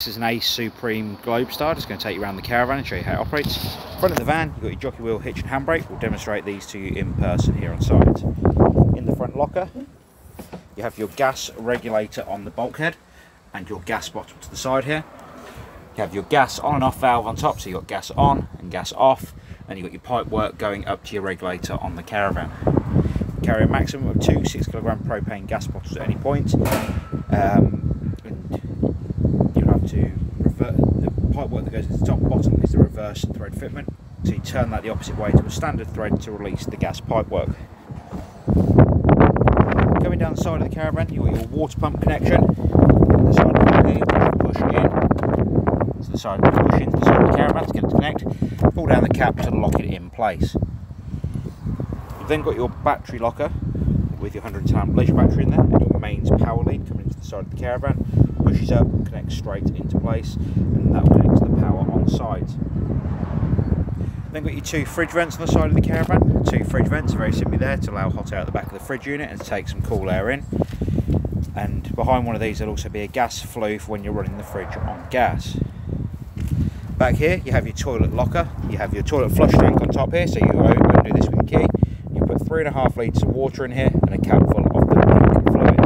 This is an Ace Supreme Globestar. Just going to take you around the caravan and show you how it operates. Front of the van, you've got your jockey wheel, hitch and handbrake. We'll demonstrate these to you in person here on site. In the front locker, you have your gas regulator on the bulkhead and your gas bottle to the side here. You have your gas on and off valve on top, so you've got gas on and gas off, and you've got your pipe work going up to your regulator on the caravan. You carry a maximum of 2 6kg propane gas bottles at any point. To revert the pipe work that goes to the top and bottom is the reverse thread fitment, so you turn that the opposite way to a standard thread to release the gas pipe work. Coming down the side of the caravan, you've got your water pump connection. The side of the here, push in to the side, push into the side of the caravan to get it to connect. Pull down the cap to lock it in place. You've then got your battery locker with your 110 amp leisure battery in there, and your mains power lead coming into the side of the caravan. Pushes up, connects straight into place, and that will connect to the power on site. Then got your 2 fridge vents on the side of the caravan. 2 fridge vents are very simply there to allow hot air at the back of the fridge unit and to take some cool air in. And behind one of these there'll also be a gas flue for when you're running the fridge on gas. Back here you have your toilet locker. You have your toilet flush tank on top here, so you undo this with a key. You put 3.5 litres of water in here and a cap full of the pink fluid.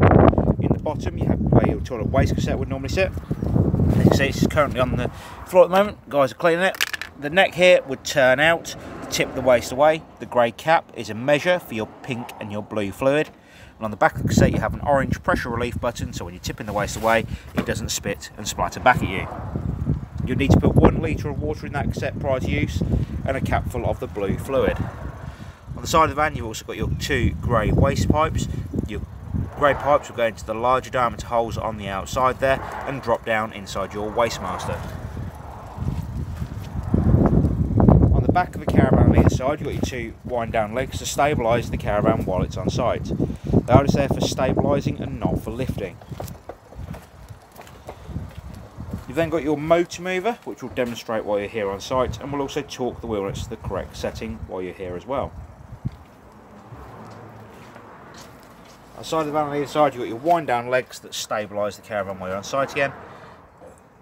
In the bottom you have where your toilet waste cassette would normally sit. As you can see, it's currently on the floor at the moment. Guys are cleaning it. The neck here would turn out to tip the waste away. The grey cap is a measure for your pink and your blue fluid. And on the back of the cassette you have an orange pressure relief button, so when you're tipping the waste away it doesn't spit and splatter back at you. You'll need to put 1 litre of water in that cassette prior to use and a cap full of the blue fluid. On the side of the van you've also got your 2 grey waste pipes. Your grey pipes will go into the larger diameter holes on the outside there and drop down inside your waste master. On the back of the caravan on either side you've got your 2 wind down legs to stabilise the caravan while it's on site. They are just there for stabilising and not for lifting. You've then got your motor mover, which will demonstrate while you're here on site, and will also torque the wheel nuts to the correct setting while you're here as well. Outside of the van on either side you've got your wind down legs that stabilise the caravan while you're on site again,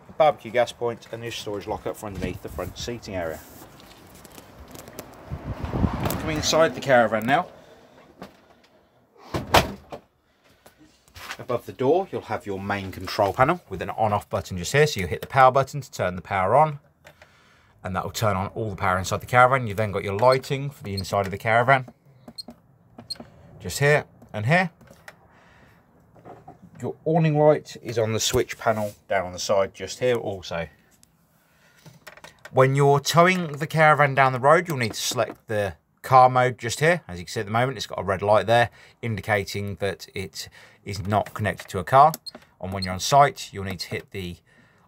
a barbecue gas point and your storage locker for underneath the front seating area. Coming inside the caravan now, above the door you'll have your main control panel with an on-off button just here, so you hit the power button to turn the power on, and that will turn on all the power inside the caravan. You've then got your lighting for the inside of the caravan just here and here. Your awning light is on the switch panel down on the side just here also. When you're towing the caravan down the road you'll need to select the car mode just here. As you can see at the moment it's got a red light there indicating that it is not connected to a car. And when you're on site you'll need to hit the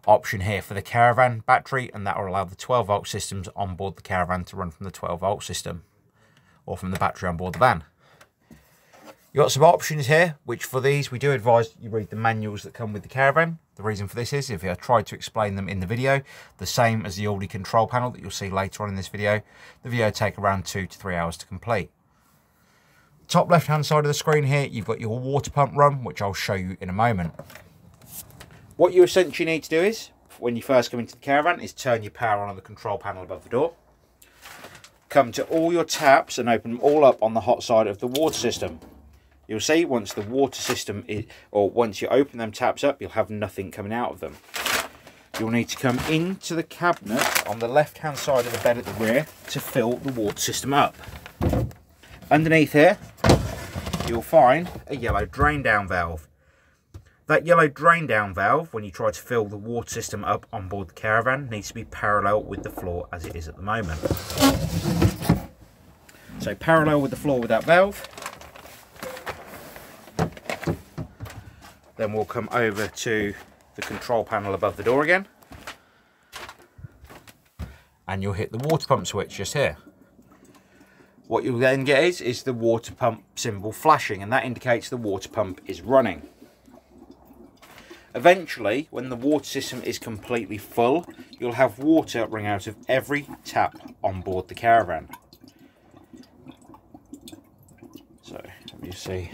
option here for the caravan battery, and that will allow the 12 volt systems on board the caravan to run from the 12 volt system or from the battery on board the van. You've got some options here, which for these we do advise you read the manuals that come with the caravan. The reason for this is, if I try to explain them in the video, the same as the Aldi control panel that you'll see later on in this video, the video will take around 2 to 3 hours to complete. Top left hand side of the screen here, you've got your water pump run, which I'll show you in a moment. What you essentially need to do is, when you first come into the caravan, is turn your power on the control panel above the door. Come to all your taps and open them all up on the hot side of the water system. You'll see once the water system is, or once you open them taps up, you'll have nothing coming out of them. You'll need to come into the cabinet on the left hand side of the bed at the rear to fill the water system up. Underneath here, you'll find a yellow drain down valve. That yellow drain down valve, when you try to fill the water system up on board the caravan, needs to be parallel with the floor as it is at the moment. So parallel with the floor with that valve. Then we'll come over to the control panel above the door again, and you'll hit the water pump switch just here. What you'll then get is the water pump symbol flashing, and that indicates the water pump is running. Eventually, when the water system is completely full, you'll have water running out of every tap on board the caravan. So, let me see.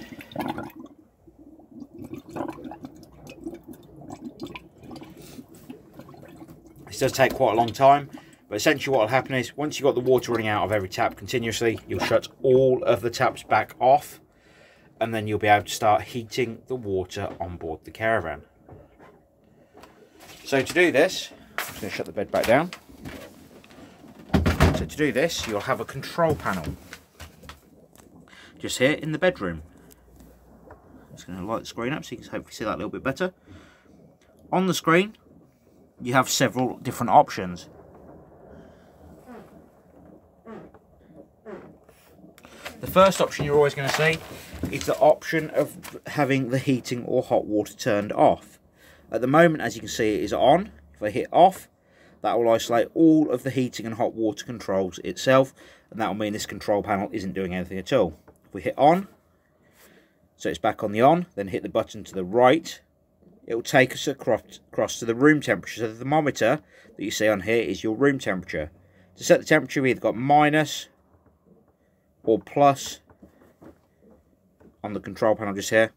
does take quite a long time, but essentially what will happen is once you've got the water running out of every tap continuously, you'll shut all of the taps back off, and then you'll be able to start heating the water on board the caravan. So to do this, I'm just going to shut the bed back down. So to do this, you'll have a control panel just here in the bedroom. I'm just going to light the screen up so you can hopefully see that a little bit better. On the screen, you have several different options. The first option you're always going to see is the option of having the heating or hot water turned off. At the moment, as you can see, it is on. If I hit off, that will isolate all of the heating and hot water controls itself, and that will mean this control panel isn't doing anything at all. If we hit on, so it's back on the on, then hit the button to the right, it will take us across to the room temperature. So the thermometer that you see on here is your room temperature. To set the temperature, we've either got minus or plus on the control panel just here,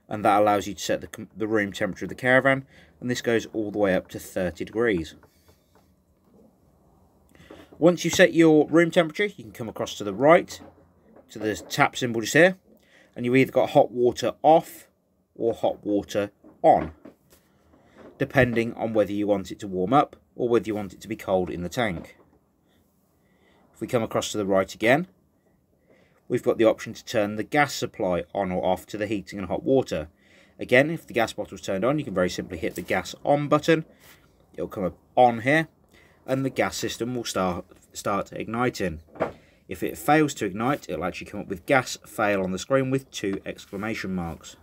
and that allows you to set the room temperature of the caravan, and this goes all the way up to 30 degrees. Once you set your room temperature, you can come across to the right to the tap symbol just here, and you either got hot water off or hot water on, depending on whether you want it to warm up or whether you want it to be cold in the tank. If we come across to the right again, we've got the option to turn the gas supply on or off to the heating and hot water. Again, if the gas bottle is turned on, you can very simply hit the gas on button. It'll come up on here, and the gas system will start igniting. If it fails to ignite, it'll actually come up with gas fail on the screen with 2 exclamation marks.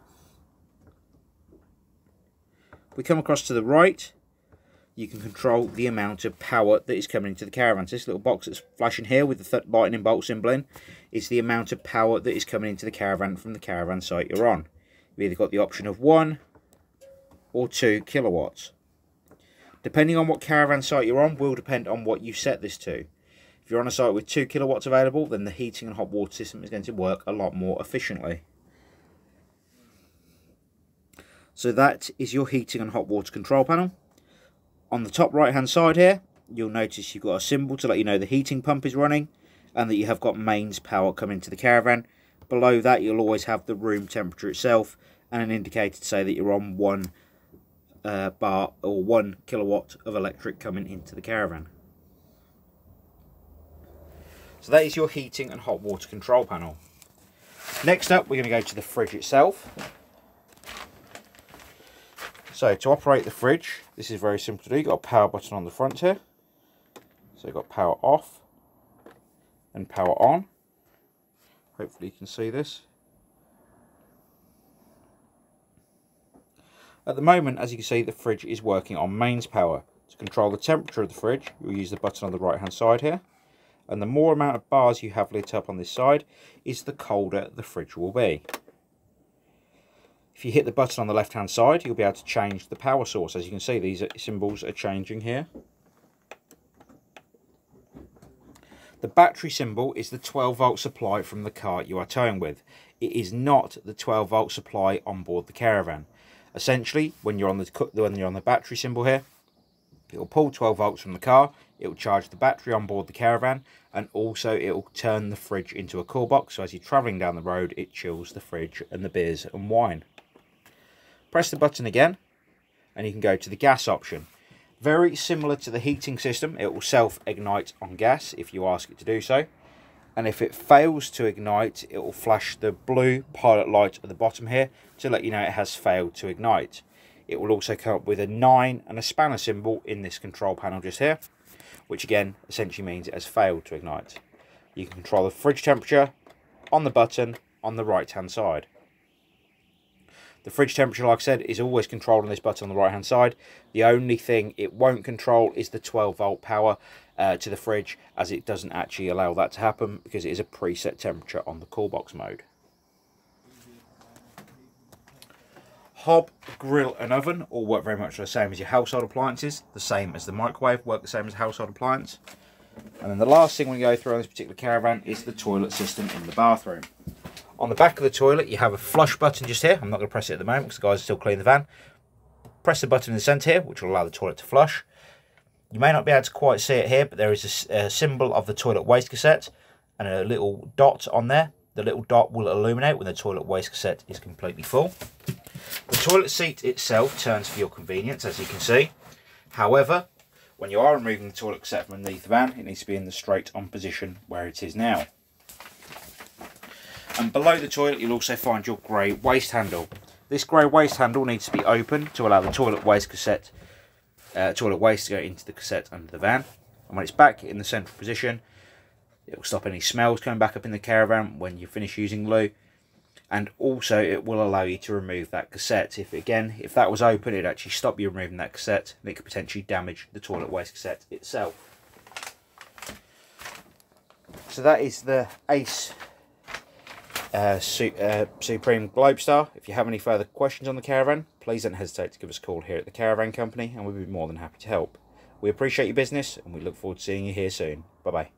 If we come across to the right, you can control the amount of power that is coming into the caravan. So this little box that's flashing here with the lightning bolt symbol in is the amount of power that is coming into the caravan from the caravan site you're on. You've either got the option of 1 or 2 kilowatts. Depending on what caravan site you're on will depend on what you set this to. If you're on a site with 2 kilowatts available, then the heating and hot water system is going to work a lot more efficiently. So that is your heating and hot water control panel. On the top right hand side here, you'll notice you've got a symbol to let you know the heating pump is running and that you have got mains power coming to the caravan. Below that, you'll always have the room temperature itself and an indicator to say that you're on 1 bar or 1 kilowatt of electric coming into the caravan. So that is your heating and hot water control panel. Next up, we're going to go to the fridge itself. So to operate the fridge, this is very simple to do. You've got a power button on the front here. So you've got power off and power on. Hopefully you can see this. At the moment, as you can see, the fridge is working on mains power. To control the temperature of the fridge, you'll use the button on the right hand side here. And the more amount of bars you have lit up on this side is the colder the fridge will be. If you hit the button on the left hand side, you'll be able to change the power source. As you can see, these symbols are changing here. The battery symbol is the 12-volt supply from the cart you are towing with. It is not the 12-volt supply on board the caravan. Essentially, when you're on the battery symbol here, it will pull 12 volts from the car, it will charge the battery on board the caravan, and also it will turn the fridge into a cool box, so as you're travelling down the road, it chills the fridge and the beers and wine. Press the button again, and you can go to the gas option. Very similar to the heating system, it will self-ignite on gas if you ask it to do so. And if it fails to ignite, it will flash the blue pilot light at the bottom here to let you know it has failed to ignite. It will also come up with a 9 and a spanner symbol in this control panel just here, which again essentially means it has failed to ignite. You can control the fridge temperature on the button on the right hand side. The fridge temperature, like I said, is always controlled on this button on the right hand side. The only thing it won't control is the 12-volt power to the fridge, as it doesn't actually allow that to happen because it is a preset temperature on the cool box mode. Hob, grill and oven all work very much the same as your household appliances, the same as the microwave, work the same as a household appliance. And then the last thing we go through on this particular caravan is the toilet system in the bathroom. On the back of the toilet you have a flush button just here. I'm not going to press it at the moment because the guys are still cleaning the van. press the button in the centre here, which will allow the toilet to flush. You may not be able to quite see it here, but there is a symbol of the toilet waste cassette and a little dot on there. The little dot will illuminate when the toilet waste cassette is completely full. The toilet seat itself turns for your convenience, as you can see. However, when you are removing the toilet cassette from underneath the van, it needs to be in the straight on position where it is now. And below the toilet, you'll also find your grey waste handle. This grey waste handle needs to be open to allow the toilet waste to go into the cassette under the van. And when it's back in the central position, it will stop any smells coming back up in the caravan when you finish using loo. And also it will allow you to remove that cassette. If that was open, it'd actually stop you removing that cassette, and it could potentially damage the toilet waste cassette itself. So that is the Ace Supreme Globestar. If you have any further questions on the caravan, please don't hesitate to give us a call here at the Caravan Company, and we'll be more than happy to help. We appreciate your business, and we look forward to seeing you here soon. Bye bye.